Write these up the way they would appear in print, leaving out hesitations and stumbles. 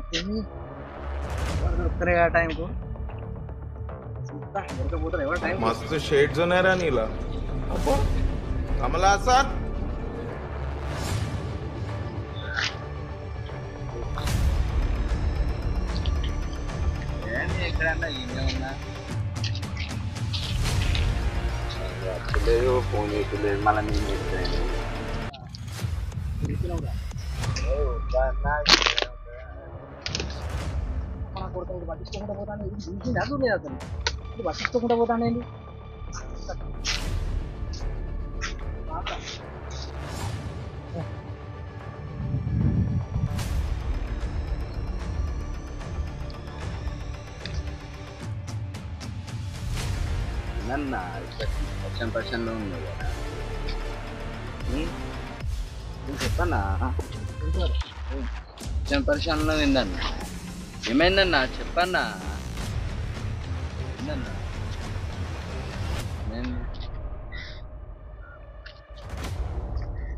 పట్టింది దొరుకుతారు టైంకు దొరకపోతారు ఎవరు టైం मस्त शेड्स ఉన్నాయరా నీలా అబ్బో కమలా సార్ ఎక్కడన్నా ఇన్నే ఉన్నా లేదు ఫోన్ చేయలేదు మళ్ళీ నేను చెప్తాను పట్టించుకోకుండా పోతాను ఇది అదు లేదు అతను ఇది పట్టించుకోకుండా పోతానండి నన్న పర్సెంట్లో ఉంది కదా నేను చెప్పన్నా పర్సెంట్లో ఏందన్న ఏమైందన్నా చెప్పన్నా ఏందన్నా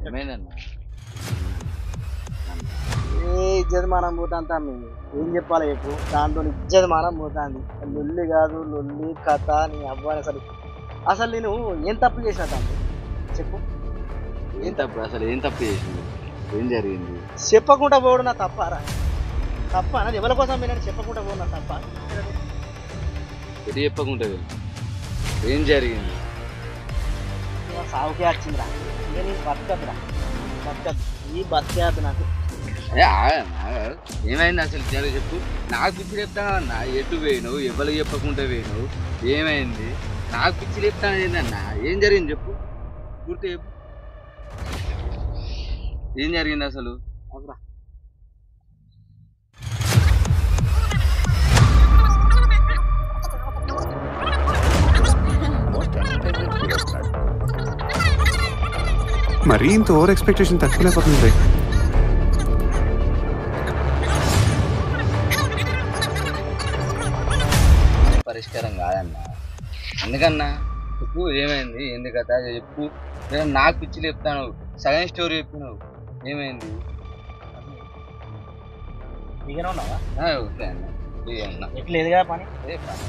ఏమైందన్నా ఏ ఇజ్జతమానం పోతాంతా ఏం చెప్పాలి చెప్పు దాంతో ఇజ్జతమానం పోతుంది లొల్లి కాదు లొల్లి కథ నీ అవ్వాలి అసలు నేను ఏం తప్పు చేసిన దాంతో చెప్పు ఏం తప్పు అసలు ఏం తప్పు చేసింది ఏం జరిగింది చెప్పకుండా పోవడం నా తప్పారా తప్ప నాది ఎవరి కోసం నేను చెప్పకుండా పోవడం నా తప్ప ఎటు చెప్పకుండా ఏం జరిగింది సాగుకే వచ్చిందిరా ఇంకా నేను బతకద్దురా బతకద్దు ఈ బతికేద్దు నాకు ఏమైంది అసలు జర చెప్పు నాకు పిచ్చి చెప్తాను అన్న ఎటు పోయినావు ఎవరికి చెప్పకుండా పోయినావు ఏమైంది నాకు పిచ్చి చెప్తాను ఏందన్నా ఏం జరిగింది చెప్పు పూర్తి చెప్పు ఏం జరిగింది అసలు అవురా మరీ ఇంత ఓవర్ ఎక్స్పెక్టేషన్ తక్కువలేకపోతుంది పరిష్కారం కాదన్నా అందుకన్నా చెప్పు ఏమైంది ఏంది కదా చెప్పు నేను నాకు పిచ్చి చెప్తాను సగం స్టోరీ చెప్పినావు ఏమైంది ఇకనే ఉన్నావా ఓకే అన్న ఇదే అన్నా ఎట్లా లేదుగా పని ఏ పని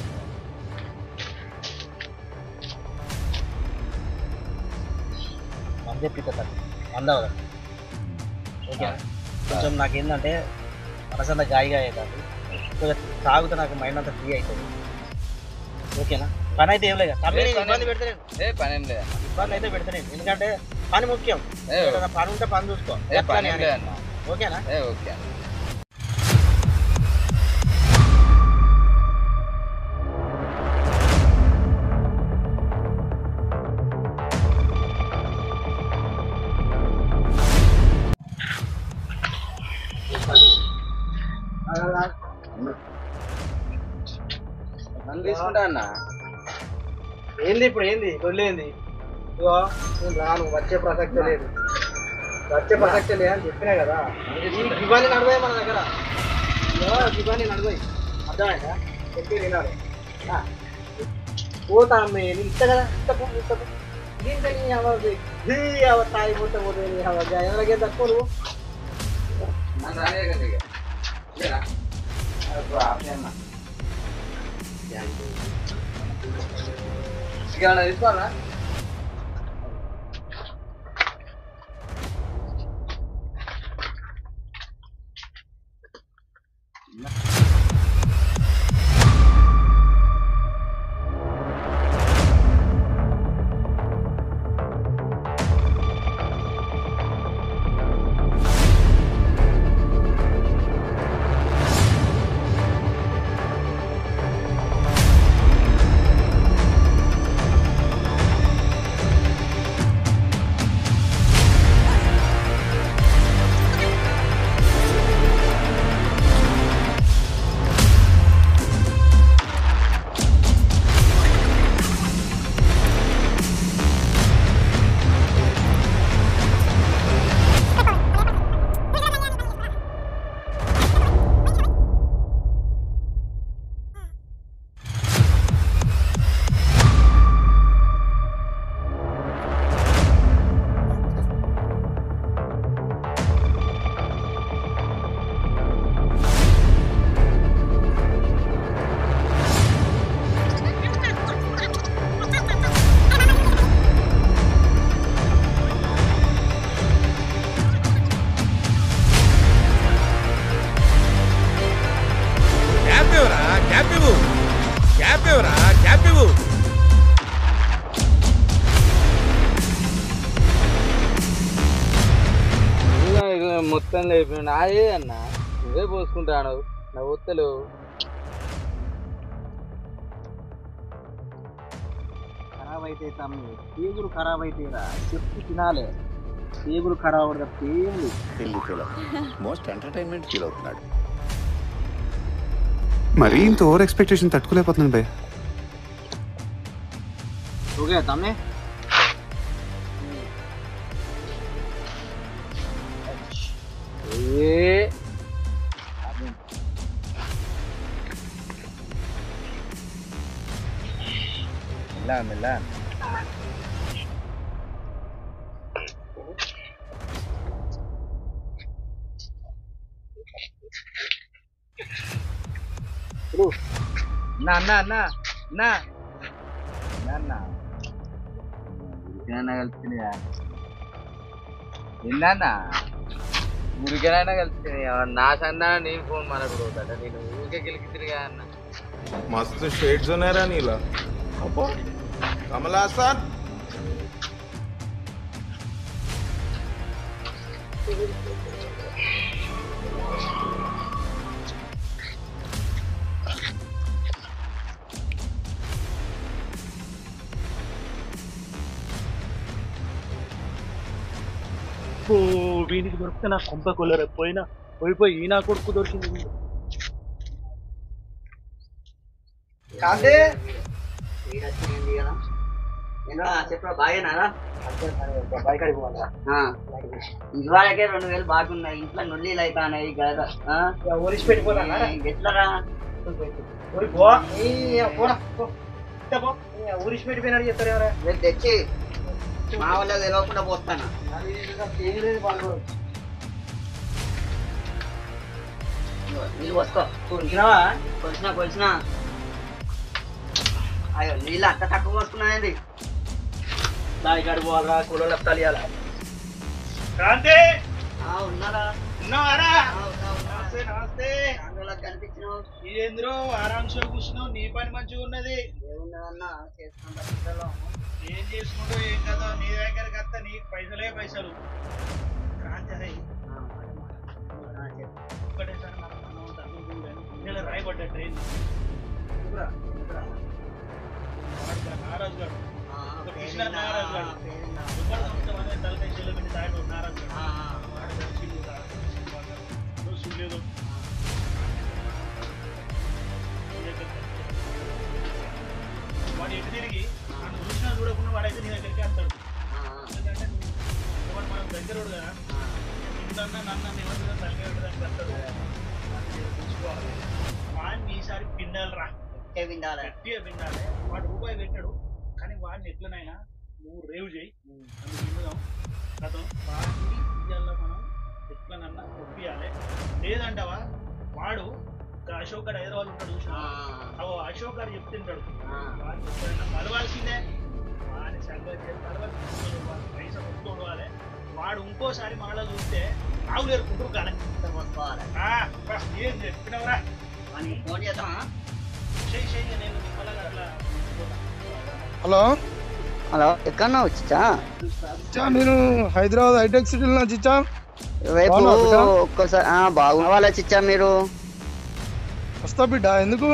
మంది చెప్పిస్తా అందవదా ఓకే కొంచెం నాకేంటంటే మనసంతా గాయగా అవుతుంది కొంచెం తాగుతా నాకు మైండ్ అంతా ఫ్రీ అవుతుంది ఓకేనా పని అయితే ఏం లేదు ఇబ్బంది పెడతలేను పని ఏం లేదా ఇబ్బంది అయితే పెడతలేను ఎందుకంటే పని ముఖ్యం పని ఉంటే పని చూసుకో ఓకేనా ఓకే నన్ను తీసుకుంటా అన్న ఏంది ఇప్పుడు ఏంది లొల్లేంది ఇగో నేను రాను వచ్చే ప్రసక్తే లేదు అని చెప్పినా కదా ఇవన్నీ నడవాయి మన దగ్గర ఇవన్నీ నడవాయి అర్థమైందా చెప్పి వినాలి పోతా అమ్మే నేను ఇస్తా కదా ఇస్తకు దీంతో తాగిపోతే పోతే ఎవరికే తక్కువ నువ్వు తీసుకోవాలా క్యాప్ ఇవ్వు, క్యాప్ ఇవ్వరా, క్యాప్ ఇవ్వు. మొత్తం లేకపోయినా నాదే అన్న, నువ్వే పోసుకుంటాను నా ఒత్తలు. ఖరాబ్ అయితే తమ్మి పేగులు ఖరాబ్ అయితేరా చెప్పు తినాలి. పేగులు ఖరాబ్ అవుతుంది పేగులు. మోస్ట్ ఎంటర్టైన్మెంట్ ఫీల్ అవుతున్నాడు. మరీ ఇంత ఓవర్ ఎక్స్పెక్టేషన్ తట్టుకోలేకపోతున్నాను భయ్. ఓకే తమ్మి మెల్ల మెల్ల. అన్న అన్న అన్న అన్న అన్న ఉరికైనా కలిపినాయా నిన్న ఉరికైనా కలిపినాయా నా సన్నా నేను ఫోన్ మాట్లాడుకోవద్ద నేను ఊరికే గెలికితిరిగా అన్న. మస్తు షేడ్స్ ఉన్నాయరా నీలా. అబ్బో కమల్ హాసన్. వీనికి దొరికితే నా కొంప కొల్లరు పోయినా పోయిపోయి ఈ నా కొడుకు దొరికింది. కాదే చెప్పరా బాగేనారా? ఇవాళకే 2000 బాగున్నాయి. ఇంట్లో నొల్లీలు అవుతాయి కదా. ఒరిసి పెట్టిపోతానా ఎట్లరా? ఊరిసి పెట్టిపోయినాడు చెప్తారు ఎవరా? రేపు తెచ్చి మా వాళ్ళ తెలియకుండా పోస్తాను. నీళ్ళు పోసుకో. కొలిసినా అయ్యో నీళ్ళు అంత తక్కువ పోసుకున్నాయండి. దాని కాడికి పోవాలరా కూలలో తలియాలా. ఉన్నారా? ఉన్నావారా? నమస్తే. కనిపించినావు ఏంద్రో ఆరాంశ కూర్చున్నావు. నీ పని మంచిగా ఉన్నది. ఏమున్నదన్నా చేసుకుంటా. ఏం చేసుకుంటూ ఏం కదా నీ దగ్గరికి వస్తా. నీకు పైసలే పైసలు. క్రాంతి అదే ఒక్కటేసారి రాయబడ్డ ట్రైన్ నారాజు గారు నారాజు గారు తలకాయ చెల్లు పెట్టి తాడు నారాజు గారు చూడలేదు. వాడు ఎటు తిరిగి నన్ను చూసినా చూడకుండా వాడైతే నీ దగ్గరికి వస్తాడు. ఎందుకంటే ఎవరు మనం దగ్గరోడు కదా. నిన్న నన్ను ఎవరు తలకాయ పెట్టడానికి వస్తాడు. చూసుకోవాలి వాడిని ఈసారి పిండాలి రా. గట్టిగా పిండాలి. వాడు రూపాయి పెట్టాడు కానీ వాడిని ఎట్లనైనా నువ్వు రేవు చేయి. నన్ను పిండుదాం కథం. వాడిని ఇయ్యాల మనం ఎట్లనన్నా ఒప్పియాలి. లేదంటావా వాడు అశోక్ గారు హైదరాబాద్ ఉంటాడు చూసిన అశోక్ గారు చెప్తుంటాడు వాడిని ఎట్లైనా కలవాల్సిందే. వాడిని సంగతి పైసా కొట్టుకోవాలి. వాడు ఇంకోసారి మళ్ళా చూస్తే రావు లేరు కుటుంబ కాలే. ఏం చెప్పినవరా ఫోన్ చేద్దామా? నేను అట్లా హలో హలో ఎక్కడన్నా వచ్చిచ్చా? నేను హైదరాబాద్ హైటెక్ సిటీలో నా చిచ్చా. రేపు ఒక్కసారి బాగున్న వాళ్ళ చిచ్చా. మీరు వస్తా బిడ్డ. ఎందుకు?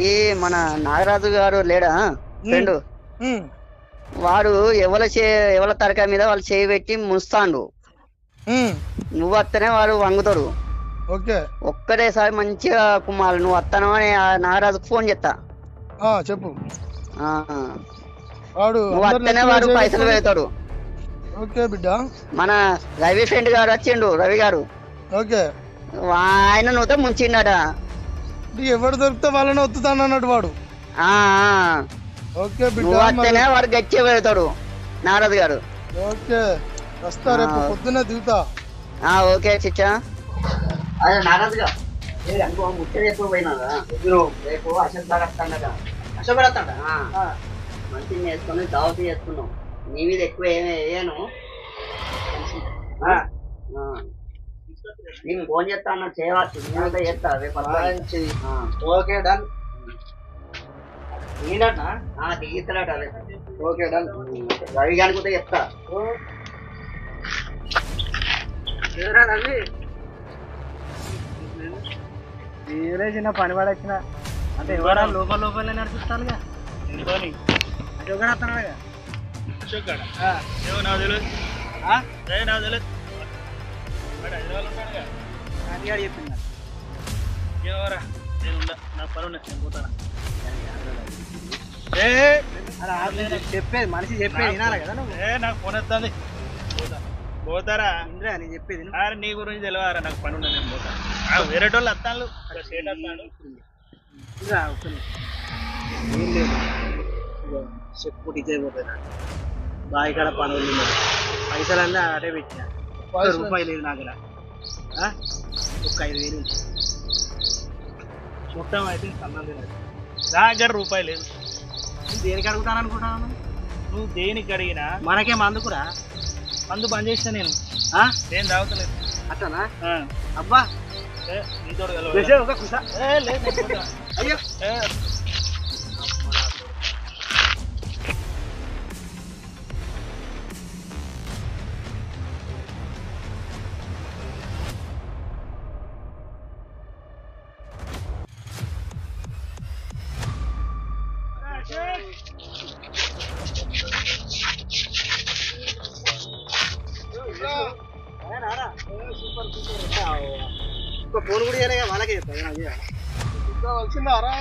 ఈ మన నాగరాజు గారు లేడా ఫ్రెండ్, వాడు ఎవల తరకాయ మీద వాళ్ళు చేయి పెట్టి ముస్తాండు. నువ్వు వస్తేనే వాడు వంగుతాడు. ఓకే ఒక్కటేసారి మంచిగా కుమ్మాలి. నువ్వు వస్తాను అని నాగరాజుకు ఫోన్ చేస్తా. చెప్పు. నువ్వు వస్తేనే వాడు పైసలు పెడతాడు. ఓకే బిడ్డ. మన రవి ఫ్రెండ్ గారు వచ్చిండు. రవి గారు ఓకే ఆయన నువ్వుతో ముంచిండట. ఎవరు దొరికితే వాళ్ళని వత్తుతాను అన్నట్టు వాడు. ఓకే బిడ్డ. నువ్వు వస్తేనే వాడు గట్టిగా పెడతాడు నాగరాజు గారు. ఓకే వస్తా రేపు పొద్దున్నే దిగుతా. ఓకే చిచ్చా. అదే నాగరాజు గారు ముచ్చట ఎప్పుడు పోయినారా? రేపు అశోక్ బాగా వస్తాడట. అశోక్ బాగా వస్తాడ మంచిగా చేసుకుని దావతి చేసుకున్నాం. నీ మీద ఎక్కువ ఏమేను నేను ఫోన్ చేస్తా అన్న చేయవచ్చు నేనంతా చేస్తా రేపు మంచిది. Okay done. నేనన్నా దిగిస్తాడట అదే ఓకే డన్. రవి గారికి కూడా చెప్తా వేరే చిన్న పని పడొచ్చిన అంటే ఎవరా లోపల లోపలనే నడిపిస్తానుగా ఎందుకని అశోక్ గారు వస్తున్నాడుగా. అశోక్ గాడ ఏమో నాకు తెలియదు నాకు తెలియదు హైదరాబాద్ ఉంటాడుగా అది చెప్పింది ఏమోరా నేను నా పని ఉన్నాయి నేను పోతాను చెప్పేది మనిషి చెప్పేది వినాలి కదా నువ్వు. నాకు ఫోన్ వస్తుంది పోతారా ఇంద్రా నేను చెప్పేది విను. అరే నీ గురించి తెలియరా నాకు పని ఉన్నది నేను పోతాను వేరే వాళ్ళు వస్తాను ఇంద్రా ఒక్క నిమిషం. ఏం లేదు ఇదిగో చెప్పు డిజైన్ పోతుంది బావి కాడ పనులు ఉన్నాయి. పైసలన్నీ అటే పెట్టిన రూపాయలు లేదు నా దగ్గర. ఒక 5,000 ఉంది. మొత్తం అయితే సంబంధం లేదు. నా దగ్గర రూపాయలు లేదు. నేను దేనికి అడుగుతాను అనుకుంటాను. నువ్వు దేనికి అడిగినా మనకే మందుకురా మందు బంద్ చేసిన నేను నేను తాగుతలేదు అట్టనా అబ్బా నీతో ఒక కుసా అయ్యో ఫోన్ కూడా చేయలేక వాళ్ళకే వచ్చిందారా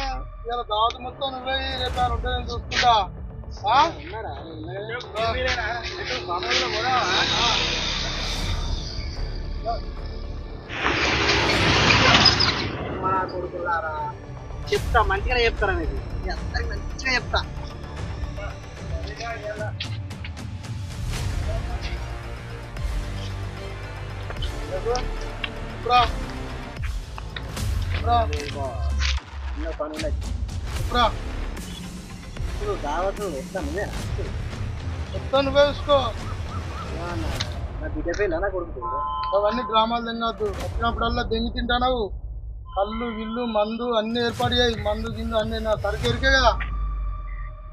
ఇలా దావత్ మొత్తం నువ్వే రేపు ఉంటాయని చూసుకుంటా మా కొడుకులారా చెప్తా మంచిగానే చెప్తారా మీకు అందరికి మంచిగా చెప్తా. పని ఉన్నది ఇప్పుడు దావత్ వస్తాను నువ్వే చూసుకో నా బిడ్డ పేరు నా కొడుకు అవన్నీ డ్రామాలు తినవద్దు వచ్చినప్పుడల్లా దెంగి తింటావు కళ్ళు విల్లు మందు అన్ని ఏర్పాటు చేయి మందు గిందు అన్ని నా సరికి ఎరికే కదా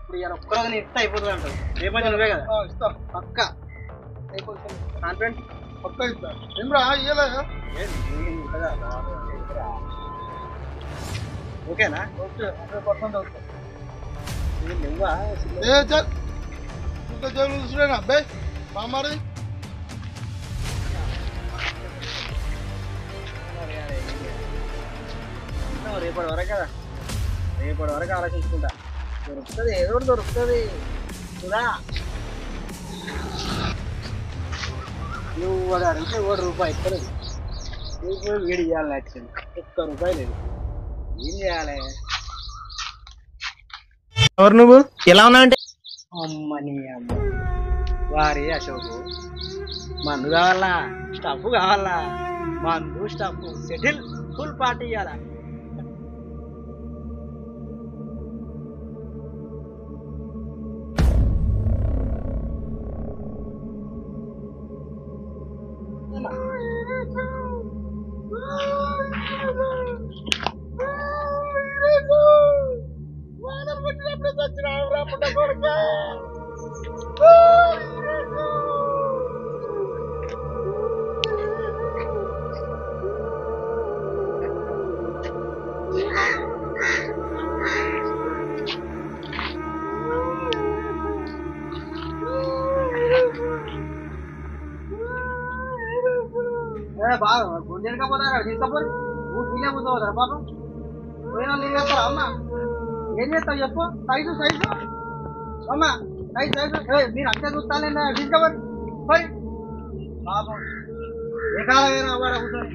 ఇప్పుడు ఇలా ఒక్కరోజు ఇస్తా అయిపోతుంది అంటారు రేపు నువ్వే కదా ఇస్తా పక్క కాన్ఫిడెంట్ పక్క ఇస్తా ఏమ్రా ఇయ్యలే ఓకేనా ఓకే 100% అవుతా నువ్వా ఏ చల్ ఇంత జైలు చూసినా అబ్బాయి మామారి రేపటి వరకు కదా రేపటి వరకు ఆలోచించుకుంటా దొరుకుతుంది ఏదో దొరుకుతుంది కూడా నువ్వు వాడు అడిగితే ₹1 ఇస్తలేదు నువ్వు వేడి చేయాలి నచ్చింది ₹1 లేదు ఏం చేయాలి ఎవరు నువ్వు ఎలా ఉన్నా అంటే అమ్మని అమ్మ వారి అశోకు మందు కావాలా స్టఫ్ కావాలా మందు స్టఫ్ సెటిల్ ఫుల్ పార్టీ ఇవ్వాలా బాగా గుంజెనకపోతారా తీసుకపోరు నువ్వు తినే ముందు పోతారా పాపం పోయిన వాళ్ళు ఏం చేస్తారా అమ్మ ఏం చేస్తావు చెప్పు సైజు సైజు అమ్మ సైజు సైజు మీరు అంతే చూస్తానే తీసుకోవాలి పోయి పాపం ఏ కాలమైనా వాడ కూర్చొని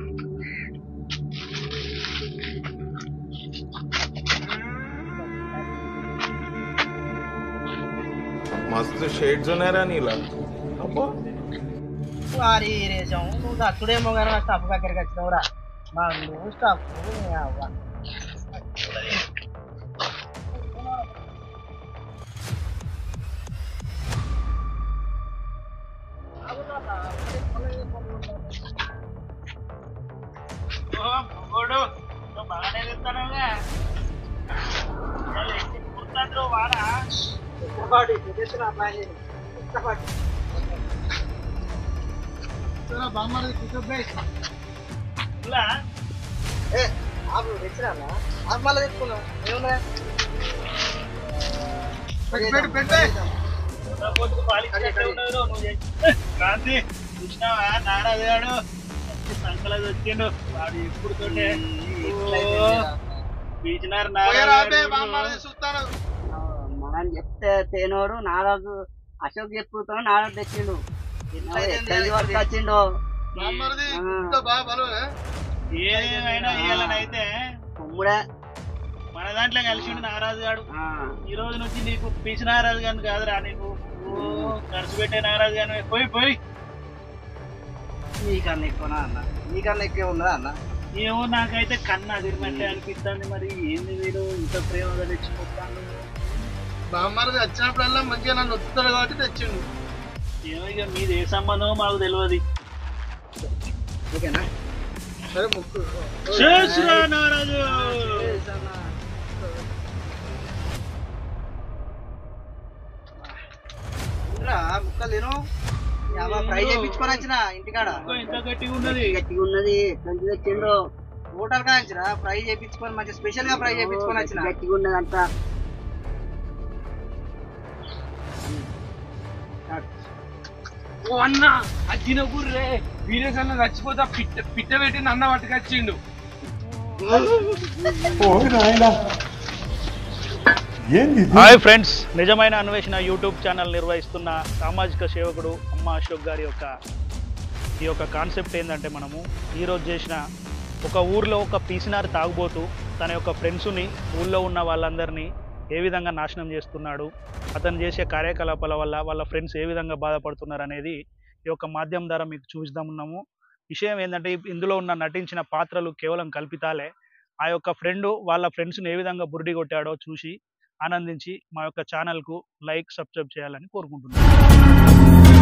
मस्त शेड्स ఉన్నారా నీలా అబ్బో వారి రేషం నువ్వు దక్కుడేమో కానీ నా స్టాఫ్ దగ్గరికి వచ్చినావురా మా నువ్వు స్టాఫ్ అవ్వ బామ్మది పికప్ తెచ్చినా మళ్ళీ తెచ్చుకున్నా ఏమున్నా క్రాంతి చూసినావా నారాజు సంకలది వచ్చిండు వాడు ఎప్పుడు తోటే పీచినారు చూస్తాను మనం చెప్తే తేనోడు నారాజు అశోక్ చెప్పుతో నారాజు తెచ్చిండు ఎక్కడి వరకు వచ్చిండో ఏమైనా ఇయ్యాలనైతే తమ్ముడే మన దాంట్లో కలిసిండు నారాజు గాడు ఈ రోజు నుంచి నీకు పీచి నారాజు గాని కాదురా నీకు ఖర్చు పెట్టే నారాజు గాని పోయి పోయి నీకన్నా ఎక్కువనా అన్న నీకన్నా ఎక్కువ ఉన్నదా అన్న ఏమో నాకైతే కన్నా అదిరినట్టే అనిపిస్తుంది మరి ఏంది మీరు ఇంత ప్రేమగా తెచ్చిపోతాను బామ్మది వచ్చినప్పుడల్లా మంచిగా నన్ను వస్తాడు కాబట్టి తెచ్చిండు ఏమో ఇక మీది ఏ సంబంధమో మాకు తెలియదు ఓకేనా సరే ముక్కు చేసురా నారాజు ముక్కలు తిను ఫ్రై చేయించుకొని వచ్చిన ఇంటికాడ ఇంత గట్టిగా ఉన్నది గట్టిగా ఉన్నది ఎక్కడి తెచ్చిండో హోటల్ కాంచిరా ఫ్రై చేయించుకొని మంచి స్పెషల్ గా ఫ్రై చేయించుకొని వచ్చిన గట్టిగా ఉన్నది అంతా ఓ అన్న అజ్జిన గుర్రే వీరేష్ అన్న చచ్చిపోతా పిట్ట పెట్టింది అన్న పట్టుకొచ్చిండు హాయ్ ఫ్రెండ్స్, నిజమైన అన్వేషణ యూట్యూబ్ ఛానల్ నిర్వహిస్తున్న సామాజిక సేవకుడు అమ్మ అశోక్ గారి ఈ యొక్క కాన్సెప్ట్ ఏంటంటే, మనము ఈరోజు చేసిన ఒక ఊర్లో ఒక పీసినారు తాగుబోతూ తన యొక్క ఫ్రెండ్స్ని ఊళ్ళో ఉన్న వాళ్ళందరినీ ఏ విధంగా నాశనం చేస్తున్నాడు, అతను చేసే కార్యకలాపాల వల్ల వాళ్ళ ఫ్రెండ్స్ ఏ విధంగా బాధపడుతున్నారు అనేది ఈ యొక్క మాధ్యమం ద్వారా మీకు చూపిద్దామున్నాము. విషయం ఏంటంటే, ఇందులో ఉన్న నటించిన పాత్రలు కేవలం కల్పితాలే. ఆ యొక్క ఫ్రెండ్ వాళ్ళ ఫ్రెండ్స్ని ఏ విధంగా బురిడి కొట్టాడో చూసి ఆనందించి మా యొక్క ఛానల్కు లైక్ సబ్స్క్రైబ్ చేయాలని కోరుకుంటున్నాను.